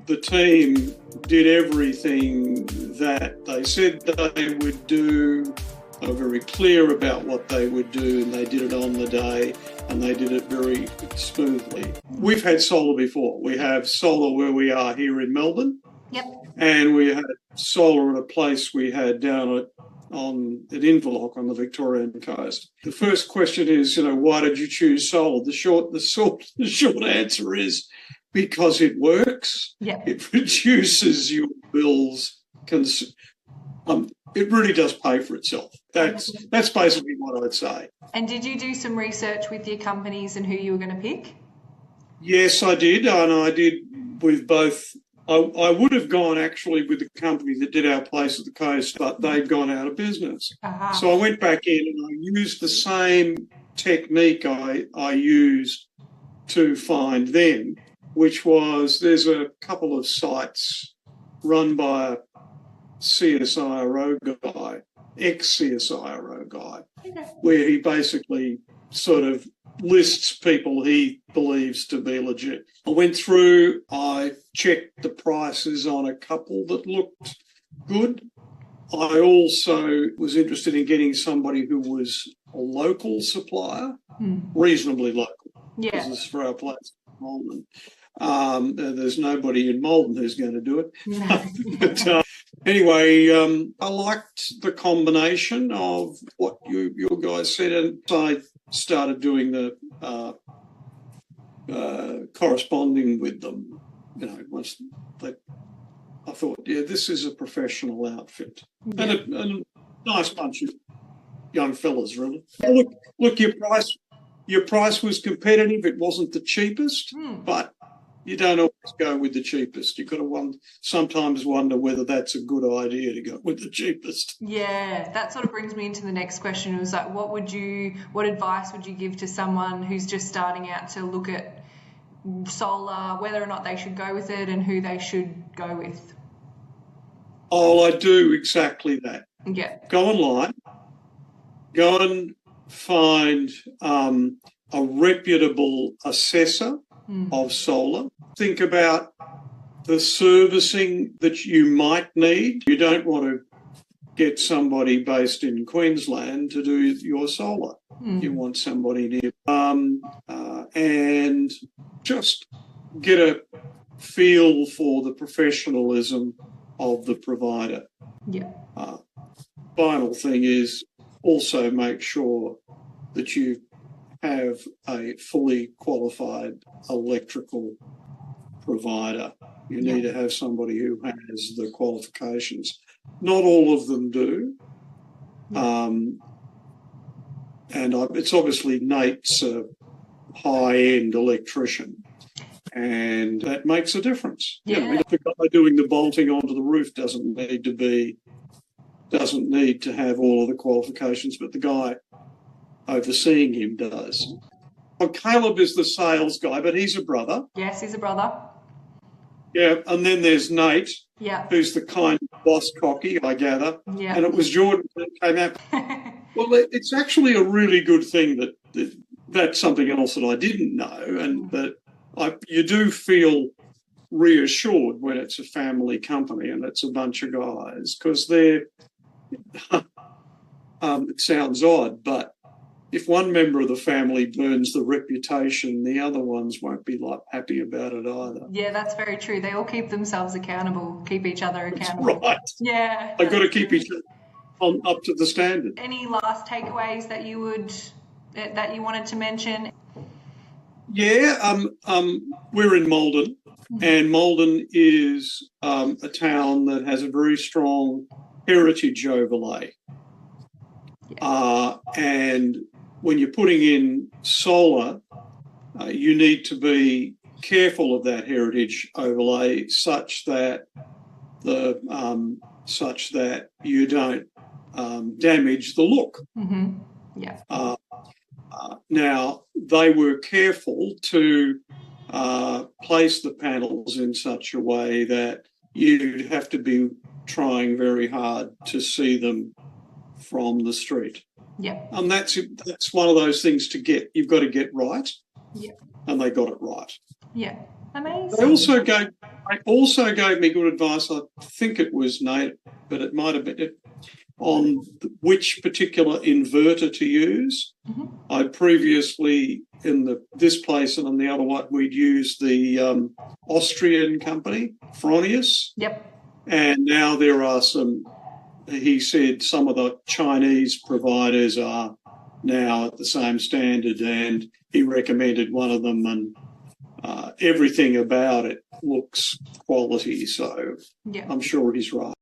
the team did everything that they said they would do. They were very clear about what they would do, and they did it on the day, and they did it very smoothly. We've had solar before. We have solar where we are here in Melbourne. Yep. And we had solar at a place we had down at Inverloch on the Victorian coast. The first question is, why did you choose solar? The short answer is because it works. Yep. It reduces your bills. It really does pay for itself. That's basically what I'd say. And did you do some research with your companies and who you were going to pick? Yes, I did, and I did with both. I would have gone actually with the company that did our place at the coast, but they'd gone out of business. Uh-huh. So I went back in and I used the same technique I used to find them, which was there's a couple of sites run by a CSIRO guy, ex-CSIRO guy, where he basically sort of lists people he believes to be legit. I went through, I checked the prices on a couple that looked good. I also was interested in getting somebody who was a local supplier, reasonably local. Yeah. This is for our place in Maldon. There's nobody in Maldon who's going to do it. No. But anyway, I liked the combination of what you guys said, and I started doing the corresponding with them. Once I thought, this is a professional outfit, and a nice bunch of young fellas, really. Look, your price was competitive. It wasn't the cheapest, but you don't always go with the cheapest. You've got to sometimes wonder whether that's a good idea to go with the cheapest. Yeah, that sort of brings me into the next question. It was like, what advice would you give to someone who's just starting out to look at solar, whether or not they should go with it and who they should go with? Oh, I do exactly that. Yeah. Go online. Go and find a reputable assessor of solar. Think about the servicing that you might need. You don't want to get somebody based in Queensland to do your solar. You want somebody near. And just get a feel for the professionalism of the provider. Yeah. Final thing is also make sure that you have a fully qualified electrical provider. You need to have somebody who has the qualifications. Not all of them do. It's obviously Nate's a high-end electrician, and that makes a difference. Yeah. The guy doing the bolting onto the roof doesn't need to have all of the qualifications, but the guy overseeing him does. Well, Caleb is the sales guy, but he's a brother. Yes, he's a brother. Yeah, and then there's Nate, who's the kind of boss cocky, I gather. Yeah. And it was Jordan that came out. Well, it's actually a really good thing that's something else that I didn't know, and that you do feel reassured when it's a family company and it's a bunch of guys, because they're it sounds odd, but if one member of the family burns the reputation, the other ones won't be happy about it either. Yeah, that's very true. They all keep themselves accountable, keep each other accountable. That's right. Yeah. They've got to keep each other up to the standard. Any last takeaways that you wanted to mention? Yeah, we're in Maldon, and Maldon is a town that has a very strong heritage overlay. And when you're putting in solar, you need to be careful of that heritage overlay such that you don't damage the look. Mm-hmm. Yeah. Now, they were careful to place the panels in such a way that you'd have to be trying very hard to see them from the street. Yeah. And that's one of those things you've got to get right. Yeah. And they got it right. Yeah. Amazing. They also gave me good advice. I think it was native, but it might have been on which particular inverter to use. Mm-hmm. I previously in this place and on the other one we'd used the Austrian company Fronius. Yep. And now there are some. He said some of the Chinese providers are now at the same standard, and he recommended one of them, and everything about it looks quality. So Yeah. I'm sure he's right.